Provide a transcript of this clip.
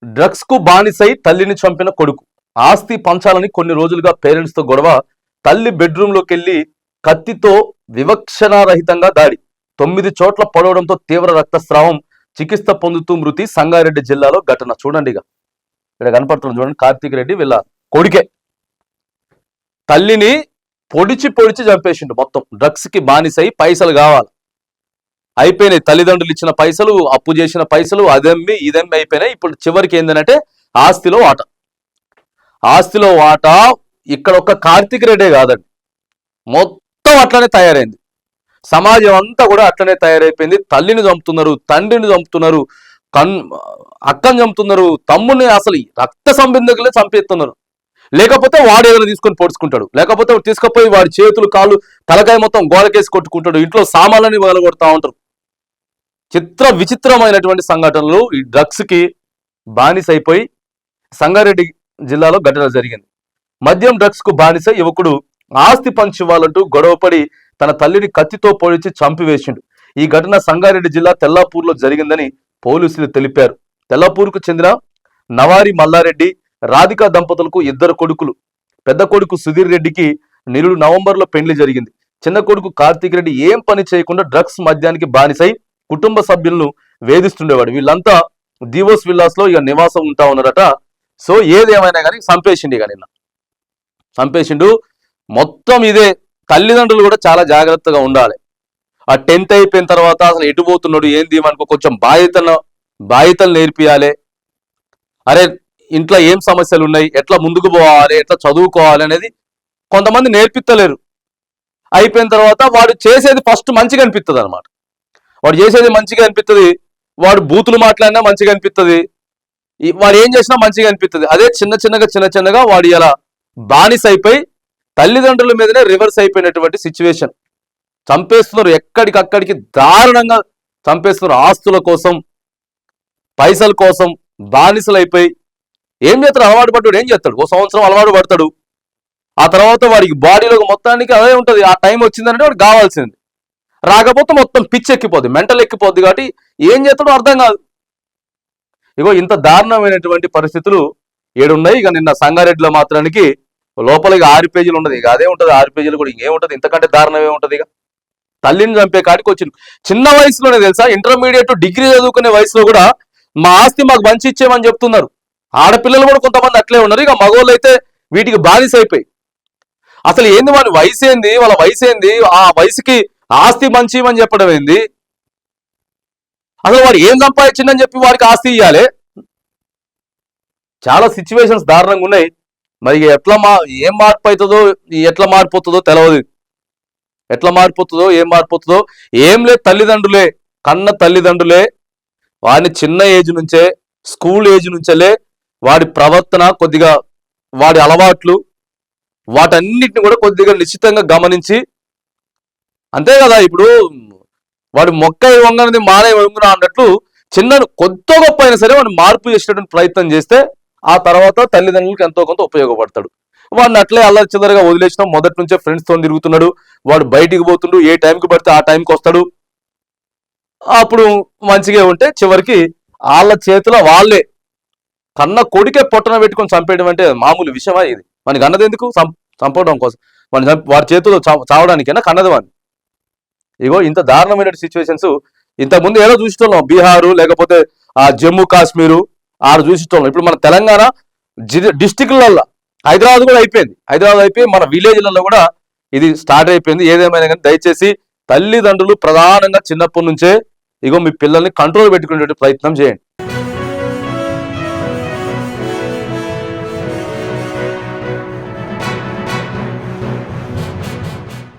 Drugs కు బానిసై తల్లిని చంపిన కొడుకు. ఆస్తి పంచాలని కొన్ని రోజులుగా పేరెంట్స్ తో గొడవ. తల్లి బెడ్రూమ్ లోకి వెళ్లి కత్తితో వివక్షణారహితంగా దాడి. 9 చోట్ల పడవడంతో తీవ్ర రక్తస్రావం. చికిత్స పొందుతూ మృతి. సంగారెడ్డి జిల్లాలో ఘటన. చూడండి, ఇక్కడ కనపడుతుంది చూడండి. కార్తీక్ రెడ్డి వీళ్ళ కొడుకే తల్లిని పొడిచి చంపేసిండు. మొత్తం డ్రగ్స్ కి బానిసై పైసలు కావాలి, అయిపోయినాయి. తల్లిదండ్రులు ఇచ్చిన పైసలు, అప్పు చేసిన పైసలు, అదమ్మి ఇదమ్మి అయిపోయినాయి. ఇప్పుడు చివరికి ఏంటంటే ఆస్తిలో వాటా ఇక్కడ ఒక్క కార్తీక్ రెడ్డే కాదండి, మొత్తం అట్లనే తయారైంది. సమాజం అంతా కూడా అట్లనే తయారైపోయింది. తల్లిని చంపుతున్నారు, తండ్రిని చంపుతున్నారు, అక్కని చంపుతున్నారు, తమ్ముడిని అసలు రక్త సంబంధికులే చంపేస్తున్నారు. లేకపోతే వాడు ఏదైనా తీసుకొని పొడుచుకుంటాడు, లేకపోతే తీసుకుపోయి వాడి చేతులు కాళ్ళు తలకాయ మొత్తం గోడకేసి కొట్టుకుంటాడు. ఇంట్లో సామాన్లని వగలగొడతా ఉంటారు. విచిత్రమైనటువంటి సంఘటనలు. ఈ డ్రగ్స్ కి బానిస అయిపోయి సంగారెడ్డి జిల్లాలో ఘటన జరిగింది. మద్యం డ్రగ్స్ కు బానిస యువకుడు ఆస్తి పంచివ్వాలంటూ గొడవపడి తన తల్లిని కత్తితో పొడిచి చంపివేసిండు. ఈ ఘటన సంగారెడ్డి జిల్లా తెల్లాపూర్లో జరిగిందని పోలీసులు తెలిపారు. తెల్లాపూర్కు చెందిన నవారి మల్లారెడ్డి, రాధిక దంపతులకు 2 కొడుకులు. పెద్ద కొడుకు సుధీర్ రెడ్డికి నిరుడు నవంబర్లో పెళ్లి జరిగింది. చిన్న కొడుకు కార్తీక్ రెడ్డి ఏం పని చేయకుండా డ్రగ్స్ మద్యానికి బానిసై కుటుంబ సభ్యులను వేధిస్తుండేవాడు. వీళ్ళంతా దివోస్ విల్లాస్ లో నివాసం ఉంటా ఉన్నారట. సో ఏదేమైనా కానీ చంపేసిండు. మొత్తం ఇదే. తల్లిదండ్రులు కూడా చాలా జాగ్రత్తగా ఉండాలి. ఆ 10th అయిపోయిన తర్వాత అసలు ఎటు పోతున్నాడు ఏంది మనకు కొంచెం బాధ్యతలు నేర్పియాలి. అరే ఇంట్లో ఏం సమస్యలు ఉన్నాయి, ఎట్లా ముందుకు పోవాలి, ఎట్లా చదువుకోవాలి అనేది కొంతమంది నేర్పిస్తలేరు. అయిపోయిన తర్వాత వాడు చేసేది ఫస్ట్ మంచిగా అనిపిస్తుంది అనమాట. వాడు చేసేది మంచిగా అనిపిస్తుంది, వాడు బూతులు మాట్లాడినా మంచిగా అనిపిస్తుంది, వాడు ఏం చేసినా మంచిగా అనిపిస్తుంది. అదే చిన్నగా వాడు ఇలా బానిస అయిపోయి తల్లిదండ్రుల మీదనే రివర్స్ అయిపోయినటువంటి సిచ్యువేషన్. చంపేస్తున్నారు, ఎక్కడికక్కడికి దారుణంగా చంపేస్తున్నారు. ఆస్తుల కోసం, పైసల కోసం బానిసలు అయిపోయి ఏం చేస్తాడు? అలవాటు పడ్డాడు. ఏం చేస్తాడు? 1 సంవత్సరం అలవాటు పడతాడు. ఆ తర్వాత వాడికి బాడీలో మొత్తానికి అదే ఉంటుంది. ఆ టైం వచ్చిందంటే వాడు కావాల్సింది, రాకపోతే మొత్తం పిచ్చి ఎక్కిపోద్ది, మెంటల్ ఎక్కిపోద్ది. కాబట్టి ఏం చేస్తాడో అర్థం కాదు. ఇంత దారుణమైనటువంటి పరిస్థితులు ఏడున్నాయి. నిన్న సంగారెడ్డిలో మాత్రానికి లోపల 6 పేజీలు ఉన్నది. అదే ఉంటుంది, 6 పేజీలు కూడా ఇంకేముంటది, ఇంతకంటే దారుణం ఏముంటది. తల్లిని చంపే కాడికి వచ్చింది. చిన్న వయసులోనే తెలుసా, ఇంటర్మీడియట్ డిగ్రీ చదువుకునే వయసులో కూడా మా ఆస్తి మాకు మంచి ఇచ్చేమని చెప్తున్నారు. ఆడపిల్లలు కూడా కొంతమంది అట్లే ఉన్నారు. మగవాళ్ళు అయితే వీటికి బానిస అయిపోయి అసలు ఏంది, వాళ్ళ వయసు ఏంది, వాళ్ళ వయసు ఏంది, ఆ వయసుకి ఆస్తి మంచి అని చెప్పడం ఏంది? అసలు వాడు ఏం సంపాదించిందని చెప్పి వాడికి ఆస్తి ఇవ్వాలి? చాలా సిచ్యువేషన్స్ దారుణంగా ఉన్నాయి. మరి ఏం మార్పు అవుతుందో, ఎట్లా మారిపోతుందో తెలియదు. ఏం మారిపోతుందో ఏం లేదు. కన్న తల్లిదండ్రులే వాడిని చిన్న ఏజ్ నుంచే, స్కూల్ ఏజ్ నుంచే వాడి ప్రవర్తన, కొద్దిగా వాడి అలవాట్లు, వాటన్నిటిని కూడా కొద్దిగా నిశ్చితంగా గమనించి, అంతే కదా. ఇప్పుడు వాడు మొక్క వంగనది మానే వంగున అన్నట్లు కొత్త గొప్ప అయినా సరే వాడిని మార్పు చేసేటువంటి ప్రయత్నం చేస్తే ఆ తర్వాత తల్లిదండ్రులకు ఎంతో కొంత ఉపయోగపడతాడు. వాడిని అట్లే అల్లరి చిల్లరగా వదిలేసినాం. మొదటి నుంచే ఫ్రెండ్స్తో తిరుగుతున్నాడు, వాడు బయటికి పోతుండు, ఏ టైంకి పడితే ఆ టైంకి వస్తాడు. అప్పుడు మంచిగా ఉంటే చివరికి వాళ్ళ చేతిలో వాళ్ళే కన్న కొడుకే పొట్టన పెట్టుకొని చంపేయడం అంటే మామూలు విషయమా? ఇది మనకి అన్నది ఎందుకు? చంపడం కోసం, వాడి చేతిలో చావడానికైనా కన్నది వాడిని. ఇంత దారుణమైన సిచ్యువేషన్స్ ఇంతకుముందు ఏదో చూసిస్తున్నాం. బీహారు లేకపోతే ఆ జమ్మూ కాశ్మీరు ఆడ చూసిస్తున్నాం. ఇప్పుడు మన తెలంగాణ డిస్టిక్లలో హైదరాబాద్ కూడా అయిపోయింది. మన విలేజ్లలో కూడా ఇది స్టార్ట్ అయిపోయింది. ఏదేమైనా కానీ దయచేసి తల్లిదండ్రులు ప్రధానంగా చిన్నప్పటి నుంచే మీ పిల్లల్ని కంట్రోల్ పెట్టుకునే ప్రయత్నం చేయండి.